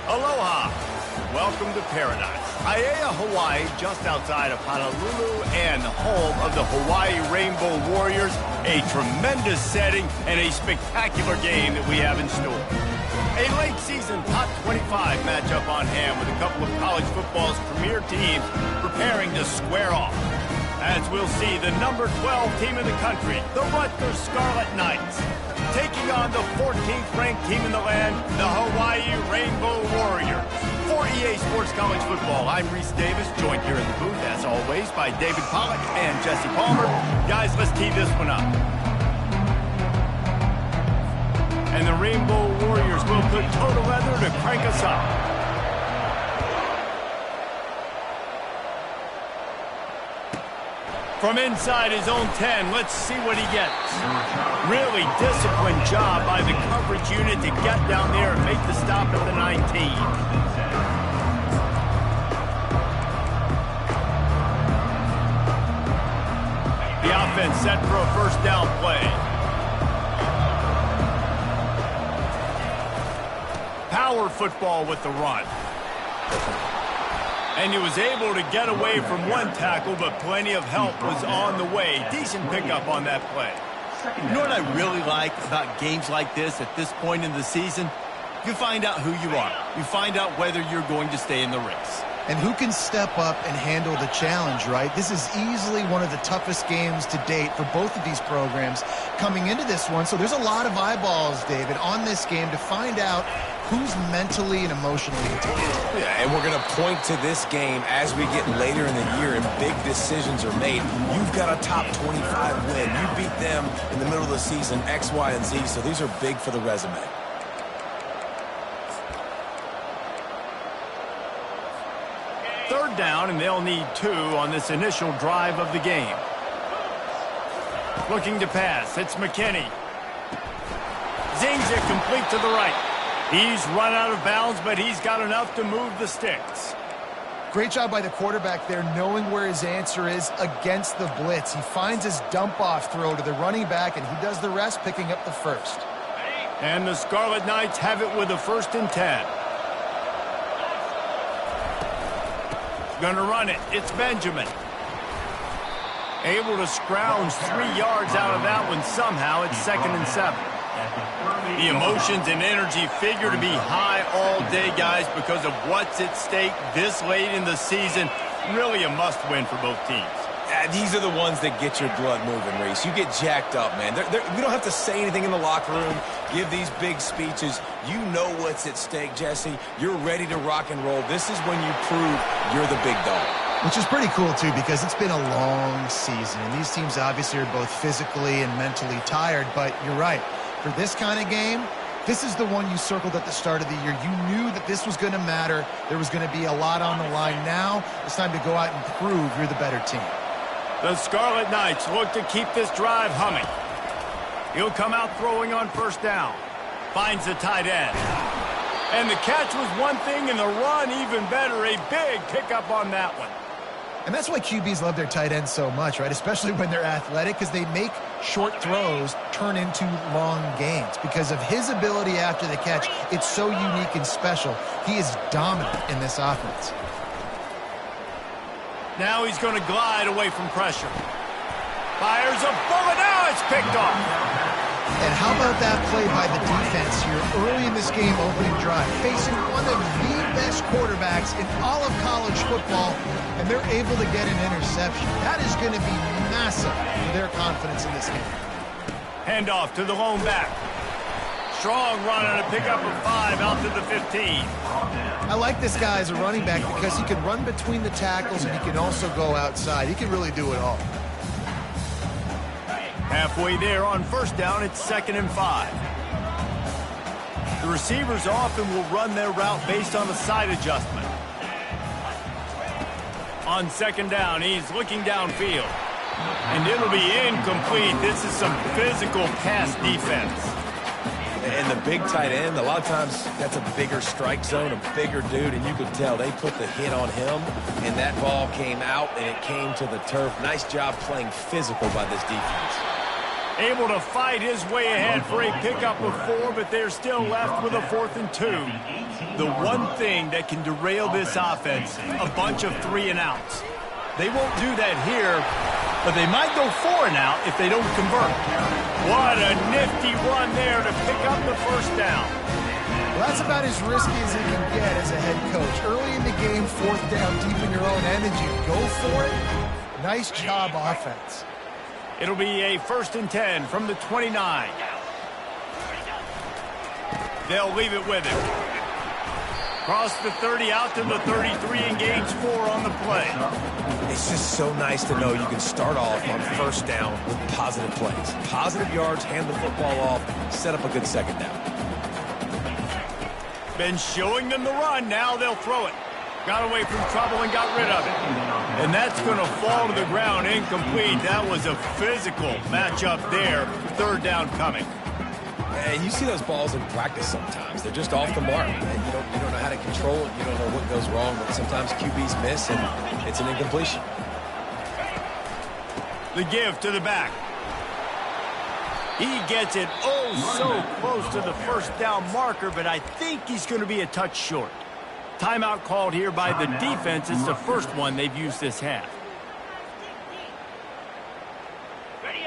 Aloha. Welcome to paradise. Aiea, Hawaii, just outside of Honolulu and home of the Hawaii Rainbow Warriors. A tremendous setting and a spectacular game that we have in store. A late season top 25 matchup on hand with a couple of college football's premier teams preparing to square off. As we'll see, the number 12 team in the country, the Rutgers Scarlet Knights, taking on the 14th ranked team in the land, the Hawaii Rainbow Warriors. For EA Sports College Football, I'm Reese Davis, joined here in the booth, as always, by David Pollack and Jesse Palmer. Guys, let's tee this one up. And the Rainbow Warriors will put total leather to crank us up. From inside his own 10, let's see what he gets. Really disciplined job by the coverage unit to get down there and make the stop at the 19. The offense set for a first down play. Power football with the run. And he was able to get away from one tackle, but plenty of help was on the way. Decent pickup on that play. You know what I really like about games like this at this point in the season? You find out who you are. You find out whether you're going to stay in the race. And who can step up and handle the challenge, right? This is easily one of the toughest games to date for both of these programs coming into this one. So there's a lot of eyeballs, David, on this game to find out who's mentally and emotionally together. Yeah, and we're going to point to this game as we get later in the year and big decisions are made. You've got a top 25 win. You beat them in the middle of the season, X, Y, and Z, so these are big for the resume. Third down, and they'll need 2 on this initial drive of the game. Looking to pass, it's McKinney. Zings it complete to the right. He's run out of bounds, but he's got enough to move the sticks. Great job by the quarterback there, knowing where his answer is against the blitz. He finds his dump-off throw to the running back, and he does the rest, picking up the first. And the Scarlet Knights have it with a 1st and 10. Gonna run it. It's Benjamin. Able to scrounge 3 yards out of that one somehow. It's 2nd and 7. The emotions and energy figure to be high all day, guys, because of what's at stake this late in the season. Really a must-win for both teams. These are the ones that get your blood moving, Reese. You get jacked up, man. We don't have to say anything in the locker room, give these big speeches. You know what's at stake, Jesse. You're ready to rock and roll. This is when you prove you're the big dog. Which is pretty cool, too, because it's been a long season. And these teams obviously are both physically and mentally tired. But you're right. For this kind of game, this is the one you circled at the start of the year. You knew that this was going to matter. There was going to be a lot on the line. Now it's time to go out and prove you're the better team. The Scarlet Knights look to keep this drive humming. He'll come out throwing on 1st down. Finds the tight end. And the catch was one thing, and the run even better. A big pickup on that one. And that's why QBs love their tight ends so much, right? Especially when they're athletic, because they make short throws turn into long gains. Because of his ability after the catch, it's so unique and special. He is dominant in this offense. Now he's going to glide away from pressure. Fires a bullet. Now it's picked off. And how about that play by the defense here early in this game opening drive, facing one of the best quarterbacks in all of college football, and they're able to get an interception. That is going to be massive for their confidence in this game. Handoff to the lone back. Strong run on a pickup of 5 out to the 15. I like this guy as a running back because he can run between the tackles and he can also go outside. He can really do it all. Halfway there on 1st down, it's 2nd and 5. The receivers often will run their route based on a side adjustment. On 2nd down, he's looking downfield. And it'll be incomplete. This is some physical pass defense. And the big tight end, a lot of times that's a bigger strike zone, a bigger dude, and you could tell they put the hit on him, and that ball came out, and it came to the turf. Nice job playing physical by this defense. Able to fight his way ahead for a pickup of 4, but they're still left with a 4th and 2. The one thing that can derail this offense, a bunch of 3 and outs. They won't do that here, but they might go 4 and out if they don't convert. What a nifty run there to pick up the first down. Well, that's about as risky as he can get as a head coach. Early in the game, 4th down, deep in your own end, and you go for it. Nice job, offense. It'll be a 1st and 10 from the 29. They'll leave it with him. Cross the 30 out to the 33 and gains 4 on the play. It's just so nice to know you can start off on 1st down with positive plays. Positive yards, hand the football off, set up a good 2nd down. Been showing them the run, now they'll throw it. Got away from trouble and got rid of it. And that's going to fall to the ground incomplete. That was a physical matchup there. 3rd down coming. And you see those balls in practice sometimes. They're just off the mark. And you don't know how to control it. You don't know what goes wrong. But sometimes QBs miss, and it's an incompletion. The give to the back. He gets it so close to the 1st down marker, but I think he's going to be a touch short. Timeout called here by the defense. It's the first one they've used this half.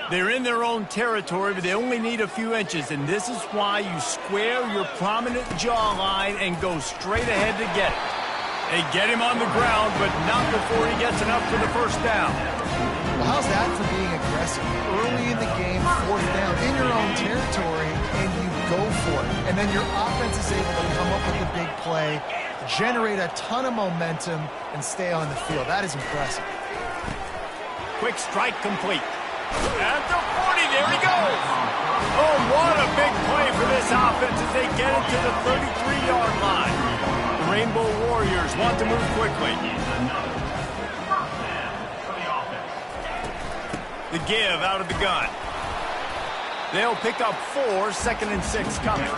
They're in their own territory, but they only need a few inches, and this is why you square your prominent jawline and go straight ahead to get it. They get him on the ground, but not before he gets enough for the 1st down. Well, how's that for being aggressive? Early in the game, 4th down, in your own territory, and you go for it. And then your offense is able to come up with the big play, generate a ton of momentum, and stay on the field. That is impressive. Quick strike complete. At the 40, there he goes. Oh, what a big play for this offense as they get it to the 33-yard line. The Rainbow Warriors want to move quickly. The give out of the gun. They'll pick up 4, 2nd and 6 coming.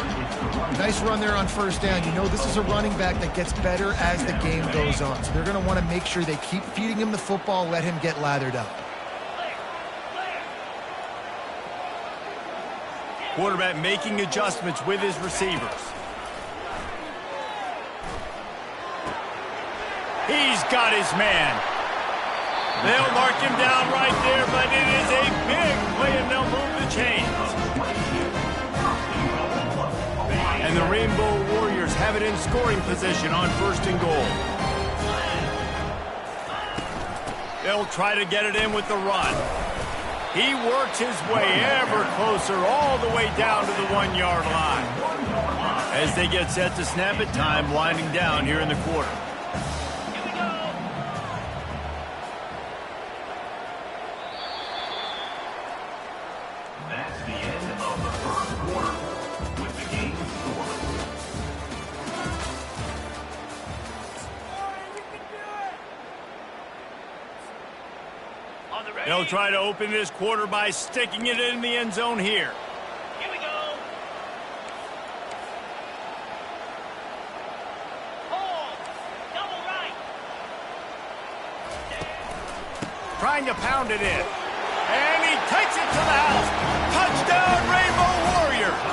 Nice run there on 1st down. You know this is a running back that gets better as the game goes on. So they're going to want to make sure they keep feeding him the football, let him get lathered up. Quarterback making adjustments with his receivers. He's got his man. They'll mark him down right there, but it is a big play, and they'll move the chains. And the Rainbow Warriors have it in scoring position on 1st and goal. They'll try to get it in with the run. He works his way ever closer all the way down to the 1-yard line. As they get set to snap it, time winding down here in the quarter. That's the end of the 1st quarter with the game score. They'll try to open this quarter by sticking it in the end zone here. Here we go. Hold. Double right. Trying to pound it in. And he takes it to the house. Touchdown, Rainbow Warriors.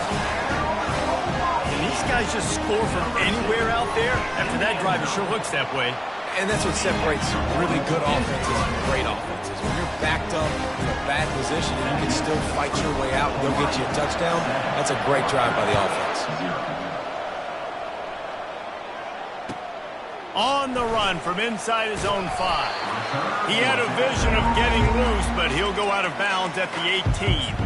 Can these guys just score from anywhere out there? After that drive, it sure looks that way. And that's what separates really good offenses from great offenses. When you're backed up in a bad position and you can still fight your way out and go get you a touchdown, that's a great drive by the offense. On the run from inside his own 5. He had a vision of getting loose, but he'll go out of bounds at the 18.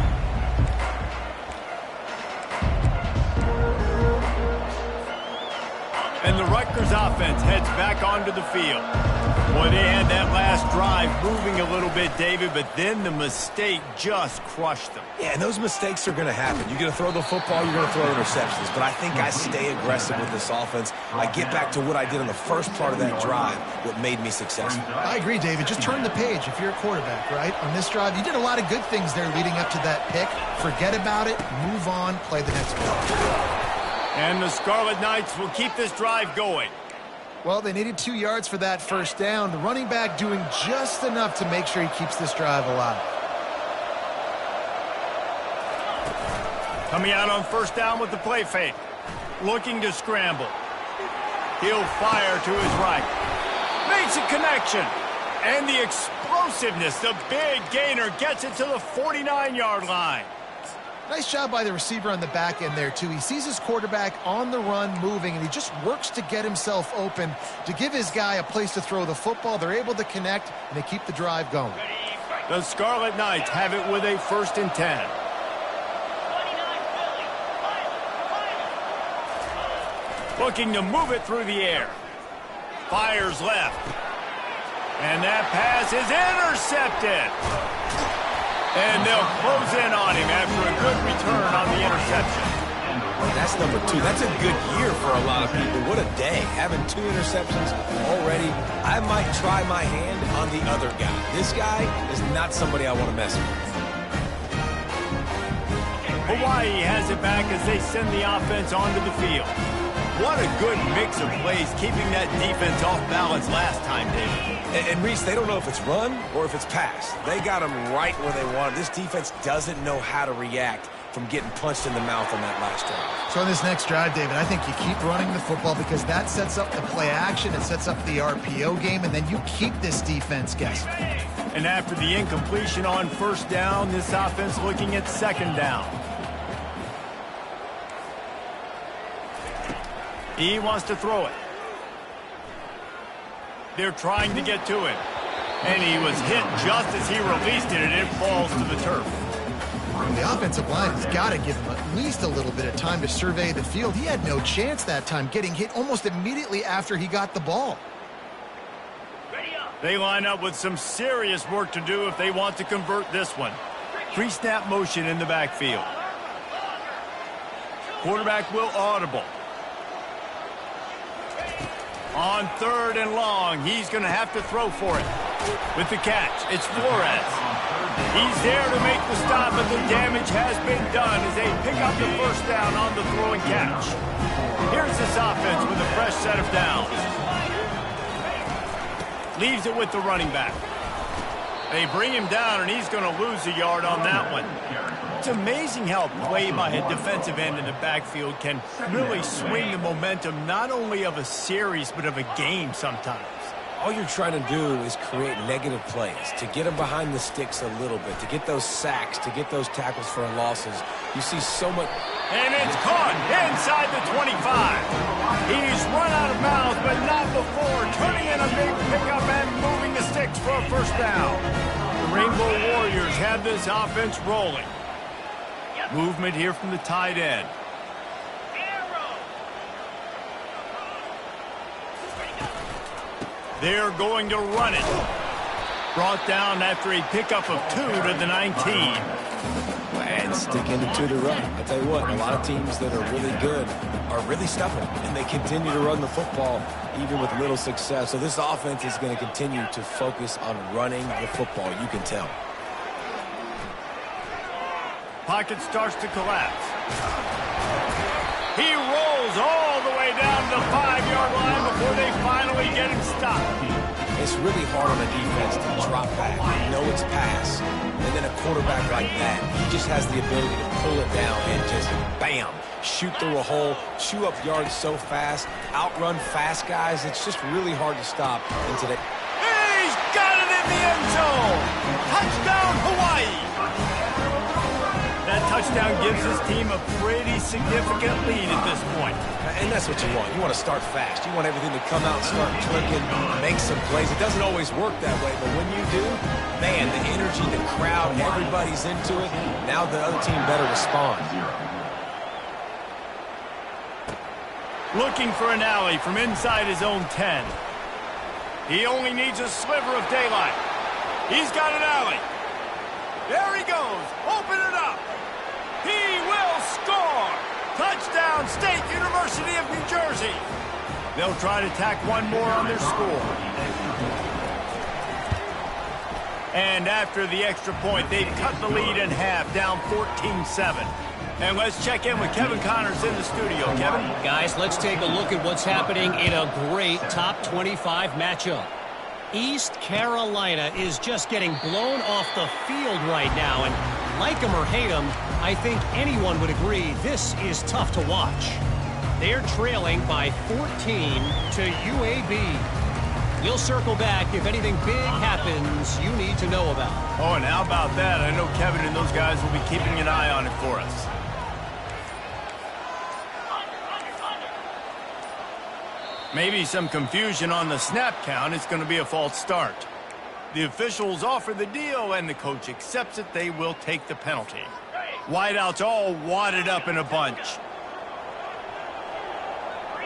And the Rutgers offense heads back onto the field. Boy, they had that last drive moving a little bit, David, but then the mistake just crushed them. Yeah, and those mistakes are going to happen. You're going to throw the football, you're going to throw interceptions. But I think I stay aggressive with this offense. I get back to what I did in the first part of that drive, what made me successful. I agree, David. Just turn the page if you're a quarterback, right? On this drive, you did a lot of good things there leading up to that pick. Forget about it, move on, play the next play. And the Scarlet Knights will keep this drive going. Well, they needed 2 yards for that 1st down. The running back doing just enough to make sure he keeps this drive alive. Coming out on first down with the play fake. Looking to scramble. He'll fire to his right. Makes a connection. And the explosiveness, the big gainer, gets it to the 49-yard line. Nice job by the receiver on the back end there, too. He sees his quarterback on the run moving, and he just works to get himself open to give his guy a place to throw the football. They're able to connect, and they keep the drive going. The Scarlet Knights have it with a 1st and 10. Looking to move it through the air. Fires left. And that pass is intercepted. And they'll close in on him after a good return on the interception. That's number 2. That's a good year for a lot of people. What a day. Having 2 interceptions already. I might try my hand on the other guy. This guy is not somebody I want to mess with. Hawaii has it back as they send the offense onto the field. What a good mix of plays, keeping that defense off balance last time, David. And Reese, they don't know if it's run or if it's pass. They got them right where they want. This defense doesn't know how to react from getting punched in the mouth on that last drive. So on this next drive, David, I think you keep running the football because that sets up the play action, it sets up the RPO game, and then you keep this defense guessing. And after the incompletion on first down, this offense looking at second down. He wants to throw it. They're trying to get to it. And he was hit just as he released it, and it falls to the turf. The offensive line has got to give him at least a little bit of time to survey the field. He had no chance that time, getting hit almost immediately after he got the ball. They line up with some serious work to do if they want to convert this one. Pre-snap motion in the backfield. Quarterback will audible. On 3rd and long, he's going to have to throw for it. With the catch, it's Flores. He's there to make the stop, but the damage has been done as they pick up the first down on the throw and catch. Here's this offense with a fresh set of downs. Leaves it with the running back. They bring him down, and he's going to lose a yard on that one. It's amazing how play by a defensive end in the backfield can really swing the momentum not only of a series but of a game sometimes. All you're trying to do is create negative plays, to get them behind the sticks a little bit, to get those sacks, to get those tackles for losses. You see so much. And it's caught inside the 25. He's run out of bounds, but not before turning in a big pickup and moving the sticks for a first down. The Rainbow Warriors have this offense rolling. Movement here from the tight end. They're going to run it. Brought down after a pickup of 2 to the 19. And sticking to the run. I tell you what, a lot of teams that are really good are really stubborn, and they continue to run the football even with little success. So this offense is going to continue to focus on running the football. You can tell. Pocket starts to collapse. He rolls all the way down to the 5-yard line before they finally get him stopped. It's really hard on a defense to drop back, know it's pass, and then a quarterback like that, he just has the ability to pull it down and just, bam, shoot through a hole, chew up yards so fast, outrun fast guys. It's just really hard to stop in today. He's got it in the end zone. Touchdown, Hawaii. That touchdown gives his team a pretty significant lead at this point. And that's what you want. You want to start fast. You want everything to come out, start clicking, make some plays. It doesn't always work that way, but when you do, man, the energy, the crowd, everybody's into it. Now the other team better respond. Looking for an alley from inside his own 10. He only needs a sliver of daylight. He's got an alley. There he goes. Open it up. He will score. Touchdown, State University of New Jersey. They'll try to tack one more on their score. And after the extra point, they've cut the lead in half, down 14-7. And let's check in with Kevin Connors in the studio. Kevin? Guys, let's take a look at what's happening in a great top 25 matchup. East Carolina is just getting blown off the field right now, and Like him or hate him, I think anyone would agree this is tough to watch. They're trailing by 14 to UAB. We'll circle back if anything big happens you need to know about. Oh, and how about that? I know Kevin and those guys will be keeping an eye on it for us. Maybe some confusion on the snap count. It's going to be a false start. The officials offer the deal, and the coach accepts it. They will take the penalty. Wideouts all wadded up in a bunch.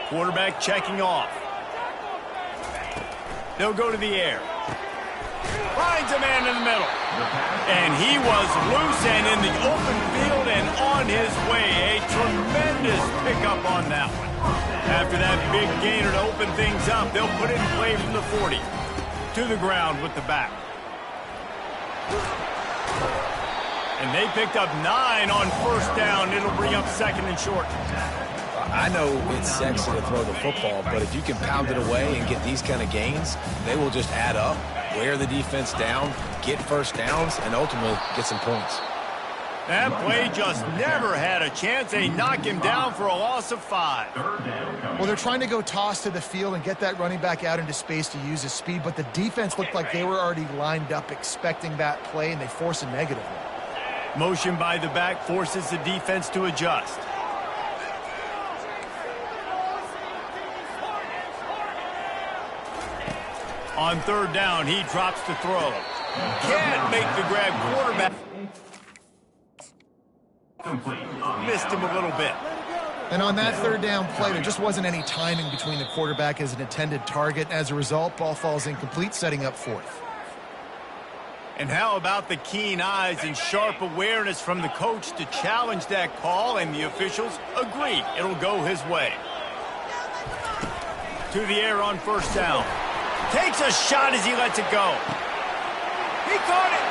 Quarterback checking off. They'll go to the air. Finds a man in the middle. And he was loose and in the open field and on his way. A tremendous pickup on that one. After that big gainer to open things up, they'll put it in play from the 40. To the ground with the back. And they picked up 9 on first down. It'll bring up second and short. I know it's sexy to throw the football, but if you can pound it away and get these kind of gains, they will just add up, wear the defense down, get first downs, and ultimately get some points. That play just never had a chance. They knock him down for a loss of 5. Well, they're trying to go toss to the field and get that running back out into space to use his speed, but the defense looked like they were already lined up expecting that play, and they force a negative one. Motion by the back forces the defense to adjust. On third down, he drops to throw. Can't make the grab. Quarterback missed him a little bit. And on that third down play, there just wasn't any timing between the quarterback as an intended target. As a result, ball falls incomplete, setting up fourth. And how about the keen eyes and sharp awareness from the coach to challenge that call, and the officials agree it'll go his way. To the air on first down. Takes a shot as he lets it go. He caught it.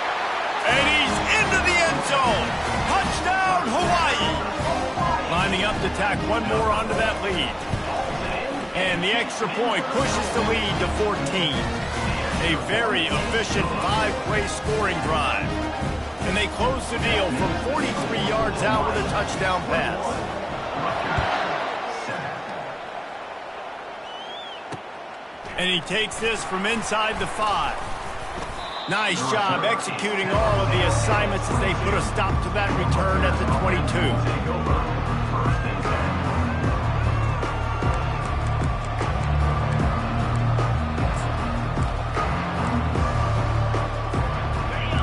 And he's into the end zone. Touchdown, Hawaii. Lining up to tack one more onto that lead. And the extra point pushes the lead to 14. A very efficient 5-play scoring drive. And they close the deal from 43 yards out with a touchdown pass. And he takes this from inside the 5. Nice job executing all of the assignments as they put a stop to that return at the 22.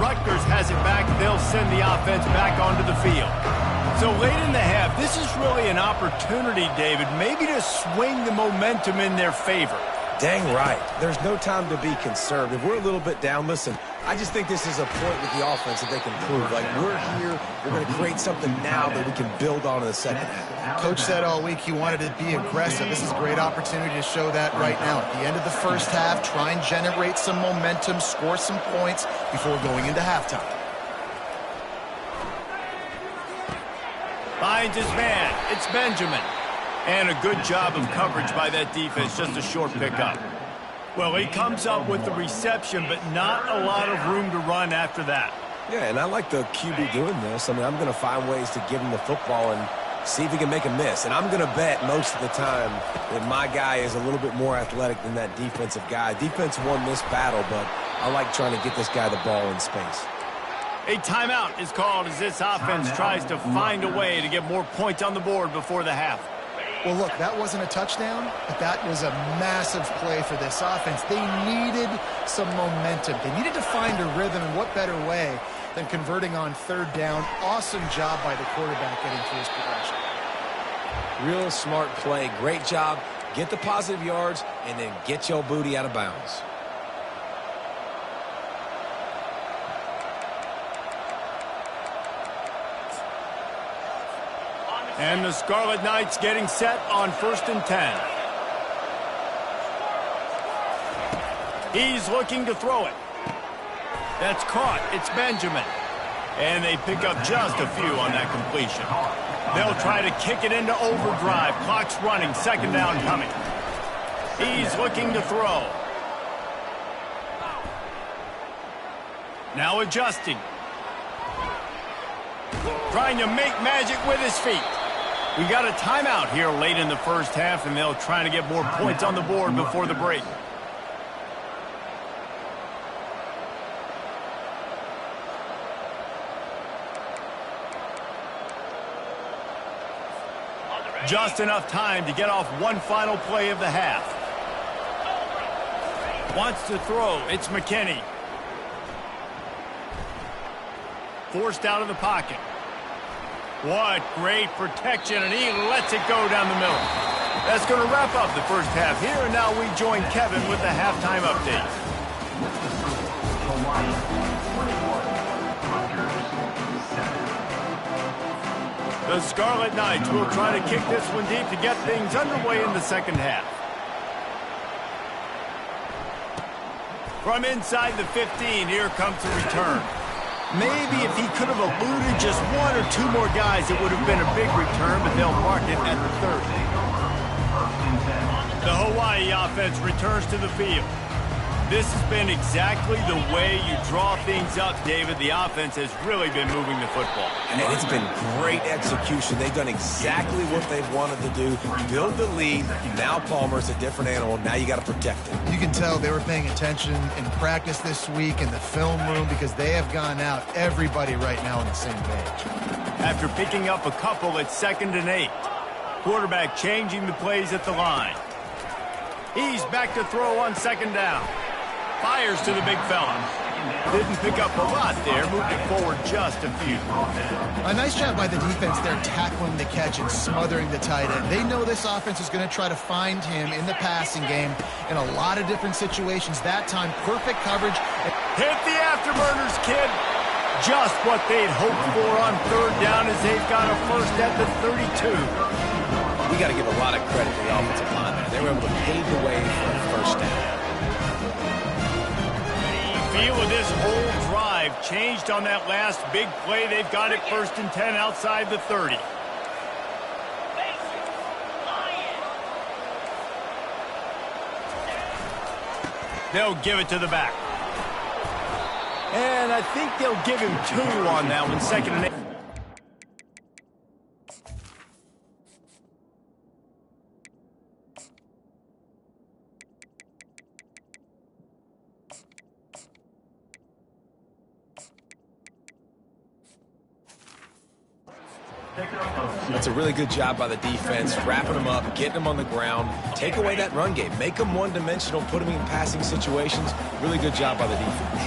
Rutgers has it back. They'll send the offense back onto the field. So late in the half, this is really an opportunity, David, maybe to swing the momentum in their favor. Dang right. There's no time to be concerned. If we're a little bit down, listen, I just think this is a point with the offense that they can prove. Like, we're here, we're going to create something now that we can build on in the second half. Coach said all week he wanted to be aggressive. This is a great opportunity to show that right now. At the end of the first half, try and generate some momentum, score some points before going into halftime. Finds his man. It's Benjamin. And a good job of coverage by that defense, just a short pickup. Well, he comes up with the reception, but not a lot of room to run after that. Yeah, and I like the QB doing this. I mean, I'm going to find ways to give him the football and see if he can make a miss. And I'm going to bet most of the time that my guy is a little bit more athletic than that defensive guy. Defense won this battle, but I like trying to get this guy the ball in space. A timeout is called as this offense tries to find a way to get more points on the board before the half. Well, look, that wasn't a touchdown, but that was a massive play for this offense. They needed some momentum. They needed to find a rhythm, and what better way than converting on third down. Awesome job by the quarterback getting through his progression. Real smart play. Great job. Get the positive yards, and then get your booty out of bounds. And the Scarlet Knights getting set on 1st and 10. He's looking to throw it. That's caught. It's Benjamin. And they pick up just a few on that completion. They'll try to kick it into overdrive. Clock's running. Second down coming. He's looking to throw. Now adjusting. trying to make magic with his feet. We got a timeout here late in the first half, and they'll try to get more points on the board before the break. Just enough time to get off one final play of the half. Wants to throw. It's McKinney. Forced out of the pocket. What great protection, and he lets it go down the middle. That's going to wrap up the first half here, and now we join Kevin with the halftime update. Hawaii 21, Rutgers 7. The Scarlet Knights will try to kick this one deep to get things underway in the second half. From inside the 15, here comes the return. Maybe if he could have eluded just one or two more guys, it would have been a big return, but they'll mark it at the 30. The Hawaii offense returns to the field. This has been exactly the way you draw things up, David. The offense has really been moving the football. And it's been great execution. They've done exactly what they've wanted to do. Build the lead. Now Palmer's a different animal. Now you got to protect him. You can tell they were paying attention in practice this week in the film room because they have gone out everybody right now on the same page. After picking up a couple at 2nd and 8. Quarterback changing the plays at the line. He's back to throw on 2nd down. Fires to the big fella. Didn't pick up a lot there. Moved it forward just a few. A nice job by the defense there tackling the catch and smothering the tight end. They know this offense is going to try to find him in the passing game in a lot of different situations. That time, perfect coverage. Hit the afterburners, kid. Just what they'd hoped for on 3rd down as they've got a first at the 32. We got to give a lot of credit to the offensive line. They were able to pave the way for a first down. Feel of this whole drive changed on that last big play. They've got it 1st and 10 outside the 30. They'll give it to the back. And I think they'll give him 2 on that one, 2nd and 8. That's a really good job by the defense, wrapping them up, getting them on the ground, take away that run game, make them one-dimensional, put them in passing situations. Really good job by the defense.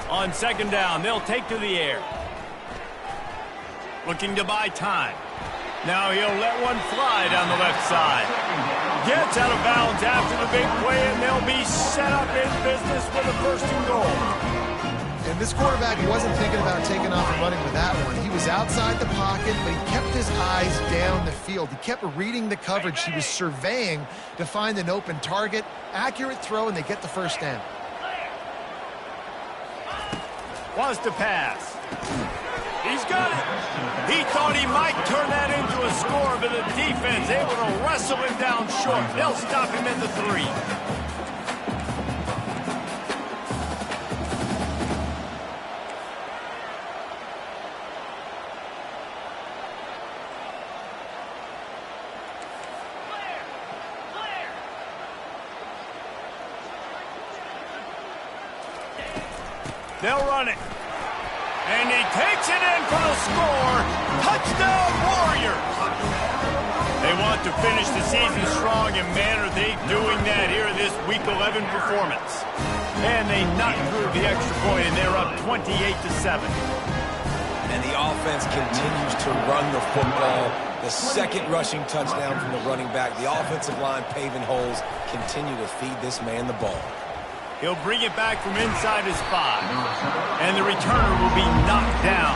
On 2nd down, they'll take to the air. Looking to buy time. Now he'll let one fly down the left side. Gets out of bounds after the big play, and they'll be set up in business with a 1st and goal. And this quarterback wasn't thinking about taking off and running with that one. He was outside the pocket, but he kept his eyes down the field. He kept reading the coverage. He was surveying to find an open target. Accurate throw, and they get the 1st down. Wants to pass. He's got it. He thought he might turn that into a score, but the defense able to wrestle him down short. They'll stop him at the 3. They'll run it. And he takes it in for the score. Touchdown, Warriors! They want to finish the season strong, and man, are they doing that here in this Week 11 performance. And they knock through the extra point, and they're up 28-7. And the offense continues to run the football. The 2nd rushing touchdown from the running back. The offensive line paving holes. Continue to feed this man the ball. He'll bring it back from inside his 5. And the returner will be knocked down.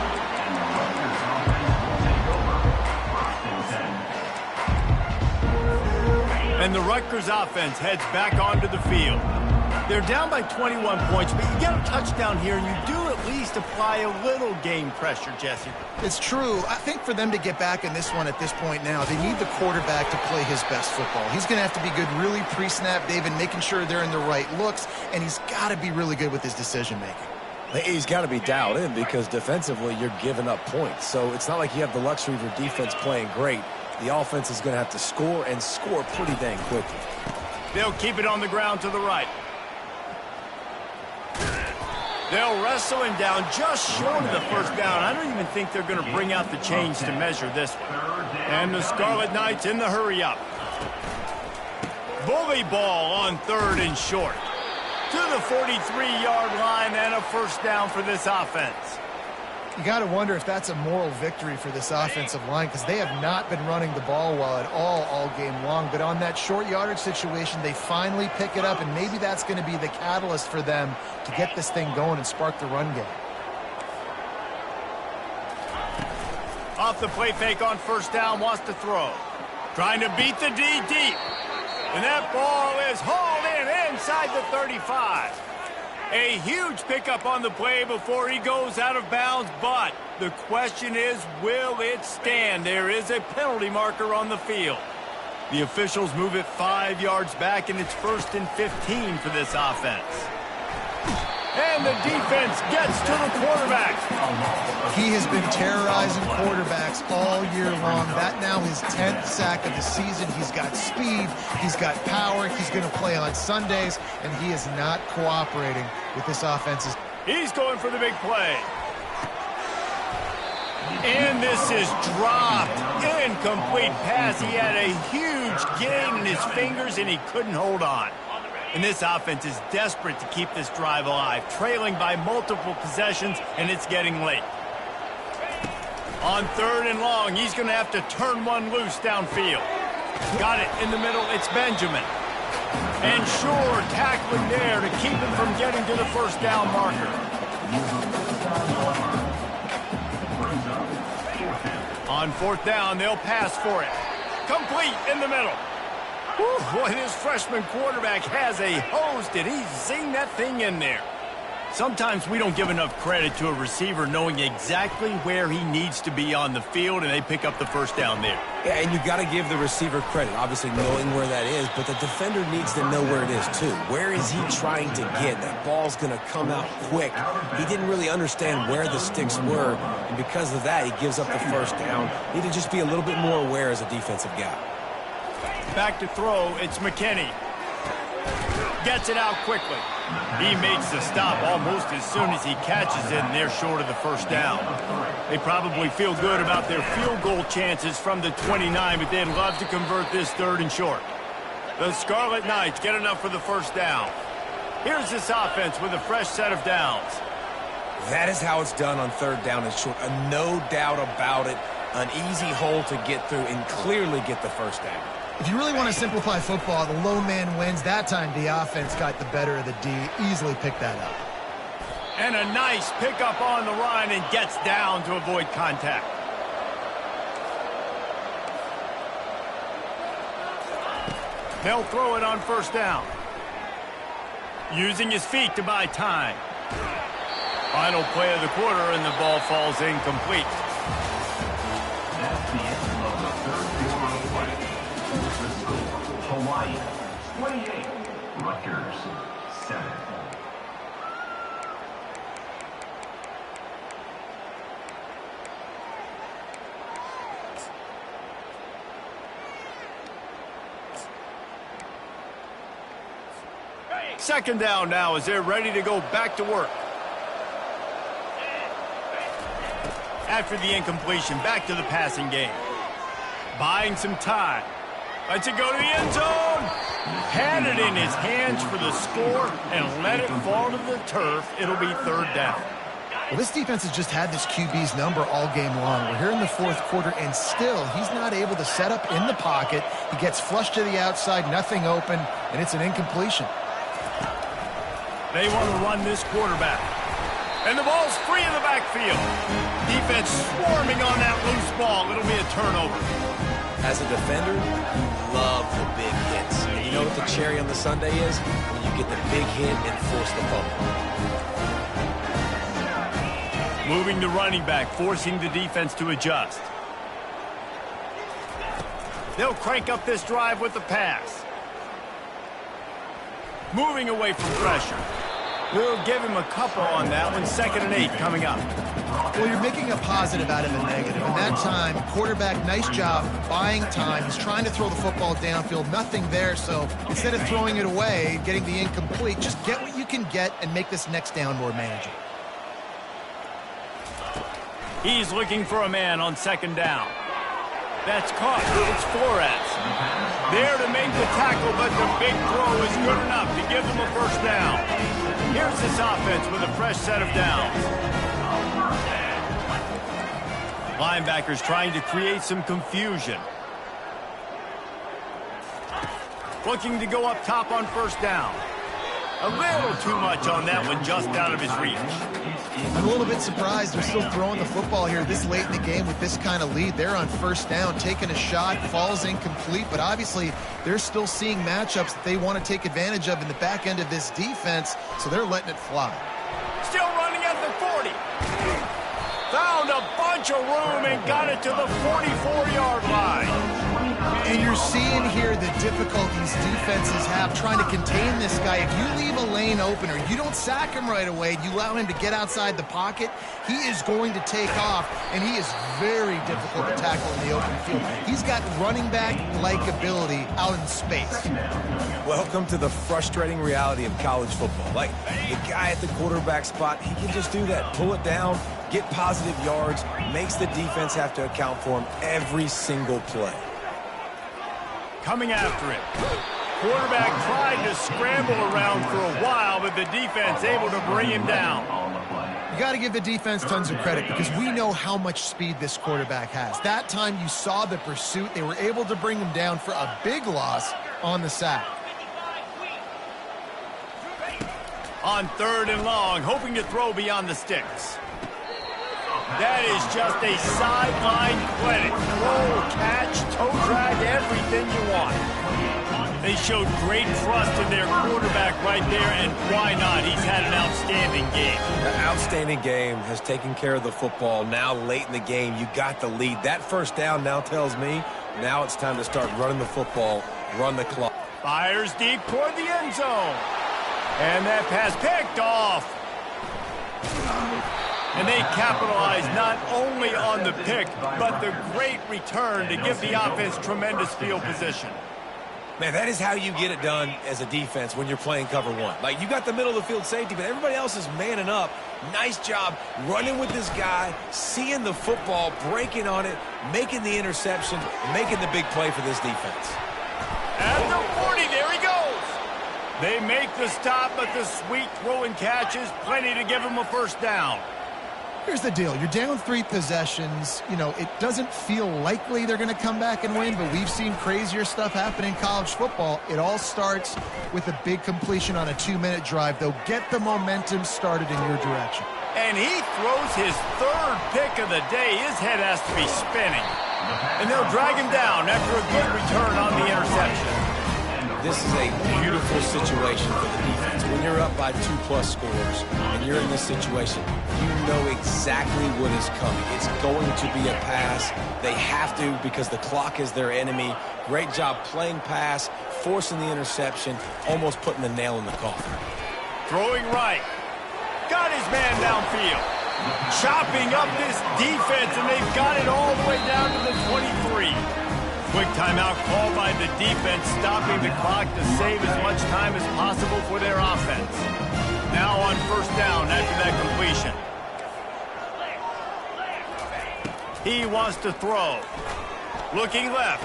And the Rutgers offense heads back onto the field. They're down by 21 points, but you get a touchdown here, and you do at least apply a little game pressure, Jesse. It's true. I think for them to get back in this one at this point now, they need the quarterback to play his best football. He's going to have to be good really pre-snap, David, making sure they're in the right looks, and he's got to be really good with his decision-making. He's got to be dialed in because defensively you're giving up points. So it's not like you have the luxury of your defense playing great. The offense is going to have to score and score pretty dang quickly. They'll keep it on the ground to the right. They'll wrestle him down just short of the first down. I don't even think they're going to bring out the chains to measure this one. And the Scarlet Knights in the hurry-up. Bully ball on 3rd and short. To the 43-yard line and a first down for this offense. You got to wonder if that's a moral victory for this offensive line because they have not been running the ball well at all game long. But on that short yardage situation, they finally pick it up, and maybe that's going to be the catalyst for them to get this thing going and spark the run game. Off the play fake on first down, wants to throw. Trying to beat the D deep. And that ball is hauled in inside the 35. A huge pickup on the play before he goes out of bounds, but the question is, will it stand? There is a penalty marker on the field. The officials move it 5 yards back, and it's 1st and 15 for this offense. And the defense gets to the quarterback. He has been terrorizing quarterbacks all year long. That now his 10th sack of the season. He's got speed. He's got power. He's going to play on Sundays, and he is not cooperating with this offense. He's going for the big play. And this is dropped. Incomplete pass. He had a huge gain in his fingers, and he couldn't hold on. And this offense is desperate to keep this drive alive, trailing by multiple possessions, and it's getting late. On 3rd and long, he's going to have to turn one loose downfield. Got it in the middle. It's Benjamin. And sure, tackling there to keep him from getting to the first down marker. On 4th down, they'll pass for it. Complete in the middle. Whew, boy, this freshman quarterback has a hose. Did he zing that thing in there? Sometimes we don't give enough credit to a receiver knowing exactly where he needs to be on the field, and they pick up the first down there. Yeah, and you got to give the receiver credit, obviously knowing where that is, but the defender needs to know where it is too. Where is he trying to get? That ball's going to come out quick. He didn't really understand where the sticks were, and because of that, he gives up the first down. Need to just be a little bit more aware as a defensive guy. Back to throw, it's McKinney. Gets it out quickly. He makes the stop almost as soon as he catches it, and they're short of the first down. They probably feel good about their field goal chances from the 29, but they'd love to convert this 3rd and short. The Scarlet Knights get enough for the first down. Here's this offense with a fresh set of downs. That is how it's done on 3rd down and short. No doubt about it. An easy hole to get through and clearly get the first down. If you really want to simplify football, the lone man wins. That time, the offense got the better of the D. Easily picked that up. And a nice pickup on the run and gets down to avoid contact. They'll throw it on first down. Using his feet to buy time. Final play of the quarter, and the ball falls incomplete. That's the end of the 3rd quarter of play. The score, Hawaii 28, Rutgers 7. Second down now as they're ready to go back to work. After the incompletion, back to the passing game. Buying some time. Lets it go to the end zone. Had it in his hands for the score and let it fall to the turf. It'll be 3rd down. Well, this defense has just had this QB's number all game long. We're here in the 4th quarter, and still he's not able to set up in the pocket. He gets flushed to the outside, nothing open, and it's an incompletion. They want to run this quarterback. And the ball's free in the backfield. Defense swarming on that loose ball. It'll be a turnover. As a defender, you love the big hits. know what the cherry on the sundae is? When you get the big hit and force the fumble. Moving the running back, forcing the defense to adjust. They'll crank up this drive with the pass. Moving away from pressure. We'll give him a couple on that one. 2nd and 8 coming up. Well, you're making a positive out of a negative. And that time, quarterback, nice job buying time. He's trying to throw the football downfield. Nothing there. So instead of throwing it away, getting the incomplete, just get what you can get and make this next down more manageable. He's looking for a man on 2nd down. That's caught. It's Flores. There to make the tackle, but the big throw is good enough to give them a 1st down. Here's this offense with a fresh set of downs. Linebackers trying to create some confusion. Looking to go up top on 1st down. A little too much on that one, just out of his reach. I'm a little bit surprised they're still throwing the football here this late in the game with this kind of lead. They're on 1st down, taking a shot, falls incomplete, but obviously they're still seeing matchups that they want to take advantage of in the back end of this defense, so they're letting it fly. Still running at the 40. Found a bunch of room and got it to the 44-yard line. And you're seeing here the difficulties defenses have trying to contain this guy. If you leave a lane open or you don't sack him right away, you allow him to get outside the pocket, he is going to take off, and he is very difficult to tackle in the open field. He's got running back-like ability out in space. Welcome to the frustrating reality of college football. Like, the guy at the quarterback spot, he can just do that. Pull it down, get positive yards, makes the defense have to account for him every single play. Coming after it. Quarterback tried to scramble around for a while, but the defense able to bring him down. You got to give the defense tons of credit because we know how much speed this quarterback has. That time you saw the pursuit. They were able to bring him down for a big loss on the sack. On 3rd and long, hoping to throw beyond the sticks. That is just a sideline clinic. Roll, catch, toe drag, everything you want. They showed great trust in their quarterback right there, and why not? He's had an outstanding game. The outstanding game has taken care of the football. Now late in the game, you got the lead. That 1st down now tells me now it's time to start running the football, run the clock. Fires deep toward the end zone. And that pass picked off. And they capitalize not only on the pick, but the great return to give the offense tremendous field position. Man, that is how you get it done as a defense when you're playing cover 1. Like, you got the middle of the field safety, but everybody else is manning up. Nice job running with this guy, seeing the football, breaking on it, making the interception, making the big play for this defense. At the 40, there he goes. They make the stop, but the sweet throw and catch is plenty to give him a 1st down. Here's the deal. You're down 3 possessions. You know, it doesn't feel likely they're going to come back and win, but we've seen crazier stuff happen in college football. It all starts with a big completion on a 2-minute drive. They'll get the momentum started in your direction. And he throws his 3rd pick of the day. His head has to be spinning. And they'll drag him down after a good return on the interception. This is a beautiful situation for the defense. When you're up by 2+ scores and you're in this situation, you know exactly what is coming. It's going to be a pass. They have to because the clock is their enemy. Great job playing pass, forcing the interception, almost putting the nail in the coffin. Throwing right. Got his man downfield. Chopping up this defense, and they've got it all the way down to the 23. Quick timeout called by the defense, stopping the clock to save as much time as possible for their offense. Now on 1st down after that completion. He wants to throw. Looking left.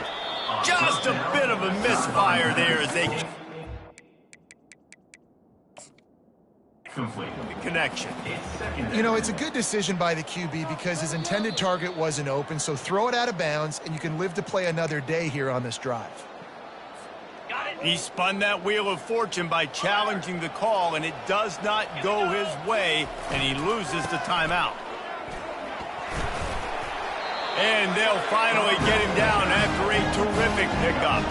Just a bit of a misfire there as they... connection. You know, it's a good decision by the QB because his intended target wasn't open, so throw it out of bounds, and you can live to play another day here on this drive. He spun that wheel of fortune by challenging the call, and it does not go his way, and he loses the timeout. And they'll finally get him down after a terrific pickup.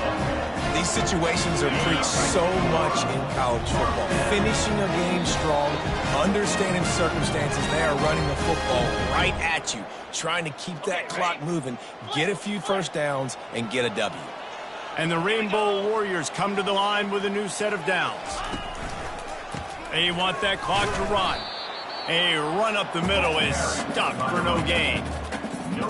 The These situations are preached so much in college football. Finishing a game strong, understanding circumstances. They are running the football right at you, trying to keep that clock moving, get a few first downs, and get a W. And the Rainbow Warriors come to the line with a new set of downs. They want that clock to run. A run up the middle is stuck for no gain.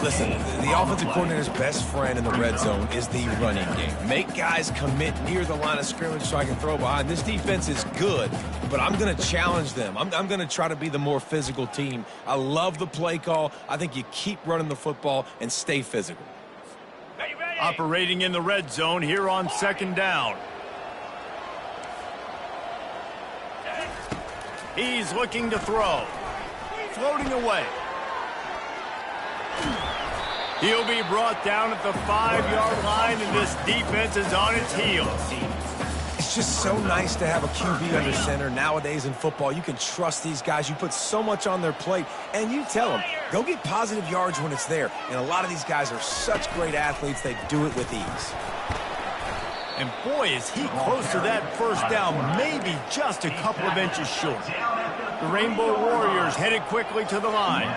Listen, the offensive coordinator's best friend in the red zone is the running game. Make guys commit near the line of scrimmage so I can throw behind. This defense is good, but I'm going to challenge them. I'm going to try to be the more physical team. I love the play call. I think you keep running the football and stay physical. Operating in the red zone here on second down. He's looking to throw. Floating away. He'll be brought down at the 5-yard line, and this defense is on its heels. It's just so nice to have a QB under center. Nowadays in football, you can trust these guys. You put so much on their plate, and you tell them, go get positive yards when it's there. And a lot of these guys are such great athletes, they do it with ease. And boy, is he close to that first down, maybe just a couple of inches short. The Rainbow Warriors headed quickly to the line.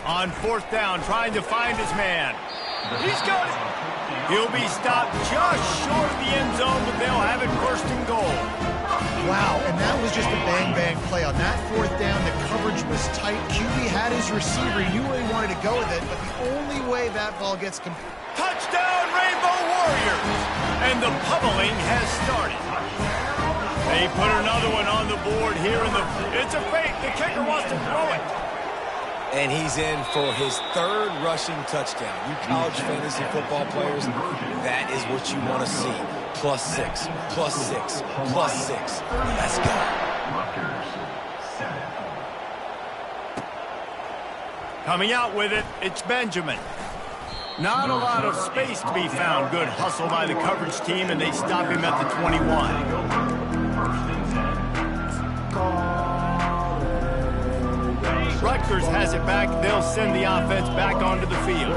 On fourth down, trying to find his man. He's got it. He'll be stopped just short of the end zone, but they'll have it first and goal. Wow, and that was just a bang-bang play. On that fourth down, the coverage was tight. QB had his receiver. He knew where he wanted to go with it, but the only way that ball gets complete. Touchdown, Rainbow Warriors! And the pummeling has started. They put another one on the board here in the... It's a fake. The kicker wants to throw it. And he's in for his third rushing touchdown. You college fantasy football players, that is what you want to see. +6, +6, +6. Let's go. Coming out with it, it's Benjamin. Not a lot of space to be found. Good hustle by the coverage team, and they stop him at the 21. Rutgers has it back. They'll send the offense back onto the field.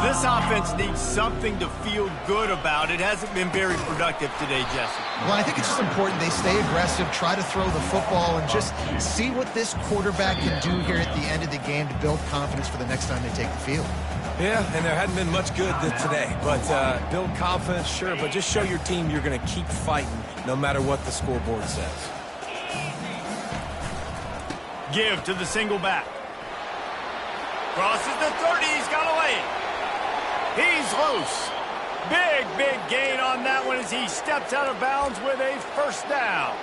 This offense needs something to feel good about. It hasn't been very productive today, Jesse. Well, I think it's just important they stay aggressive, try to throw the football, and just see what this quarterback can do here at the end of the game to build confidence for the next time they take the field. Yeah, and there hadn't been much good today. But build confidence, sure, but just show your team you're going to keep fighting no matter what the scoreboard says. Give to the single back. Crosses the 30. He's got away. He's loose. Big gain on that one as he steps out of bounds with a first down.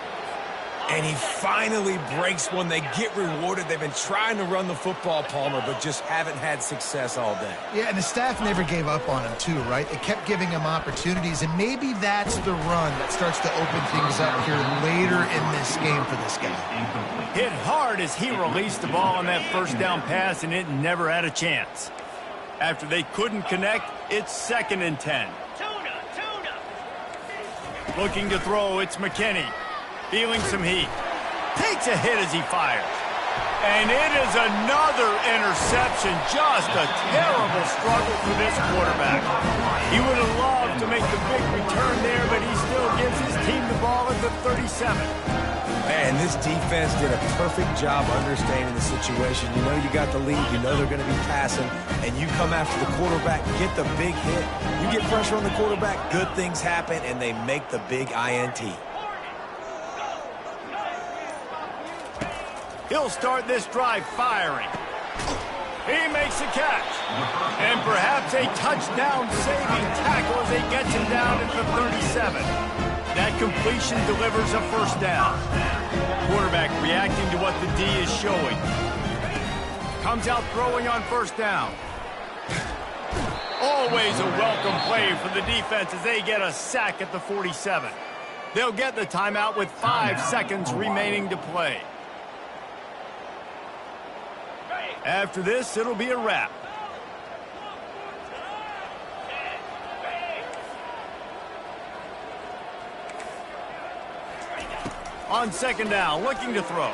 And he finally breaks one. They get rewarded. They've been trying to run the football, Palmer, but just haven't had success all day. Yeah, and the staff never gave up on him, too, right? They kept giving him opportunities, and maybe that's the run that starts to open things up here later in this game for this guy. Hit hard as he released the ball on that first down pass, and it never had a chance. After they couldn't connect, it's 2nd and 10. Looking to throw, it's McKinney. Feeling some heat. Takes a hit as he fires. And it is another interception. Just a terrible struggle for this quarterback. He would have loved to make the big return there, but he still gives his team the ball at the 37. Man, this defense did a perfect job understanding the situation. You know you got the lead. You know they're going to be passing. And you come after the quarterback, get the big hit. You get pressure on the quarterback, good things happen, and they make the big INT. He'll start this drive firing. He makes a catch. And perhaps a touchdown-saving tackle as he gets him down at the 37. That completion delivers a first down. Quarterback reacting to what the D is showing. Comes out throwing on first down. Always a welcome play for the defense as they get a sack at the 47. They'll get the timeout with 5 seconds remaining to play. After this, it'll be a wrap. On second down, looking to throw.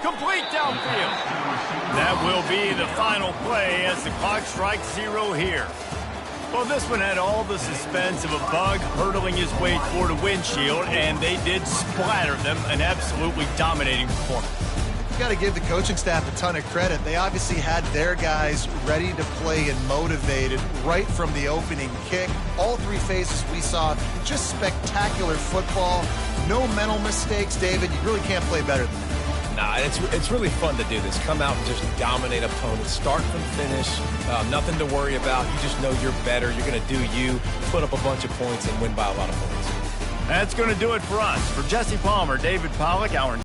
Complete downfield. That will be the final play as the clock strikes 0 here. Well, this one had all the suspense of a bug hurtling his way toward a windshield, and they did splatter them. An absolutely dominating performance. You got to give the coaching staff a ton of credit. They obviously had their guys ready to play and motivated right from the opening kick. All three phases we saw, just spectacular football. No mental mistakes, David. You really can't play better than that. Nah, it's really fun to do this. Come out and just dominate opponents, start from finish, nothing to worry about. You just know you're better. You're going to do you, put up a bunch of points, and win by a lot of points. That's going to do it for us. For Jesse Palmer, David Pollack, our